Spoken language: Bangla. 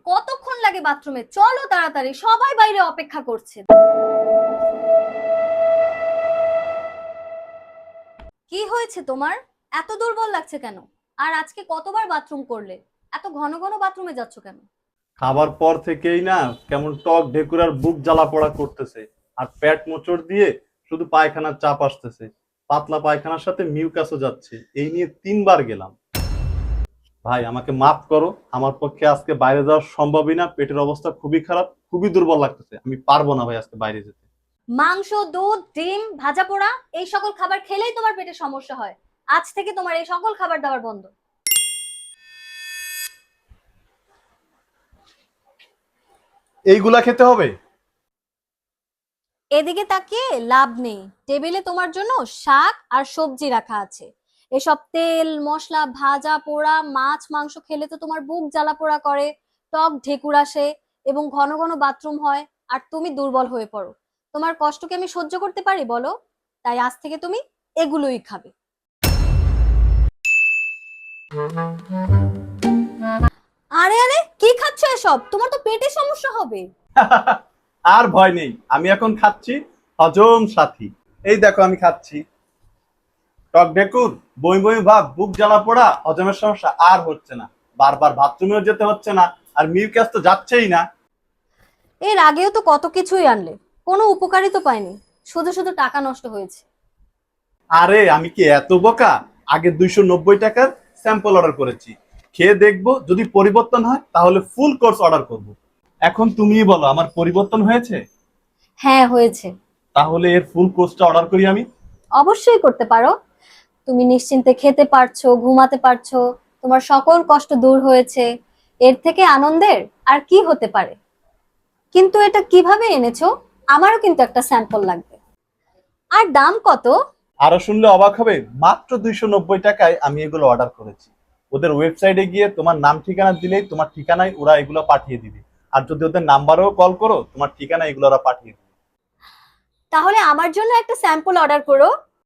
কতক্ষণ লাগে বাথরুমে? চলো তাড়াতাড়ি, সবাই বাইরে অপেক্ষা করছে। কি হয়েছে তোমার? এত দুর্বল লাগছে কেন? আর আজকে কতবার বাথরুম করলে? এত ঘন ঘন বাথরুমে যাচ্ছ কেন? খাবার পর থেকেই না কেমন টক ঢেকুরার বুক জ্বালা পোড়া করতেছে। আর পেট মোচড় দিয়ে শুধু পায়খানার চাপ আসতেছে। পাতলা পায়খানার সাথে মিউকাসও যাচ্ছে। এই নিয়ে 3বার গেলাম। ভাই আমাকে মাফ করো, আমার পক্ষে আজকে বাইরে যাওয়া সম্ভবই না। পেটের অবস্থা খুবই খারাপ, খুবই দুর্বল লাগতেছে। আমি পারবো না ভাই আজকে বাইরে যেতে। মাংস, দুধ, ডিম, ভাজা পোড়া এই সকল খাবার খেলেই তোমার পেটে সমস্যা হয়। আজ থেকে তোমার এই সকল খাবার দাবার বন্ধ। এইগুলা খেতে হবে? এদিকে তাকিয়ে লাভ নেই, টেবিলে তোমার জন্য শাক আর সবজি রাখা আছে। এসব তেল মশলা ভাজা পোড়া মাছ মাংস খেলে তো তোমার বুক জ্বালা পোড়া করে, টক ঢেকুর আসে এবং ঘন ঘন বাথরুম হয়। আর তুমি দুর্বল হয়ে পড়ো। তোমার কষ্টকে আমি সহ্য করতে পারি বলো? তাই আজ থেকে তুমি এগুলোই খাবে। আরে আরে, কি খাচ্ছ এসব? তোমার তো পেটে সমস্যা হবে। আর ভয় নেই, আমি এখন খাচ্ছি হজম সাথী। এই দেখো আমি খাচ্ছি টক ঢেকুর, বমি বমি ভাব, বুক জ্বালা পোড়া, হজমের সমস্যা আর হচ্ছে না। বারবার বাথরুমেও যেতে হচ্ছে না, আর মিউকাস তো যাচ্ছেই না। এর আগেও তো কত কিছুই আনলে, কোনো উপকারই তো পাইনি, শুধু শুধু টাকা নষ্ট হয়েছে। আরে আমি কি এত বোকা? আগে 290 টাকার স্যাম্পল অর্ডার করেছি, খেয়ে দেখবো যদি পরিবর্তন হয় তাহলে ফুল কোর্স অর্ডার করব। এখন তুমিই বলো আমার পরিবর্তন হয়েছে? হ্যাঁ হয়েছে। তাহলে এর ফুল কোর্সটা অর্ডার করি আমি। অবশ্যই করতে পারো। তুমি নিশ্চিন্তে খেতে পারছো, ঘুমাতে পারছো, তোমার সকল কষ্ট দূর হয়েছে। এর থেকে আনন্দের আর কি হতে পারে? কিন্তু এটা কিভাবে এনেছো? আমারও কিন্তু একটা স্যাম্পল লাগবে। আর দাম কত? আরো শুনলে অবাক হবে, মাত্র 290 টাকায় আমি এগুলো অর্ডার করেছি। ওদের ওয়েবসাইটে গিয়ে তোমার নাম ঠিকানা দিলেই তোমার ঠিকানায় ওরা এগুলো পাঠিয়ে দিবে। আর যদি ওদের নাম্বারেও কল করো তোমার ঠিকানা এগুলো ওরা পাঠিয়ে দিবে। তাহলে আমার জন্য একটা স্যাম্পল অর্ডার করো।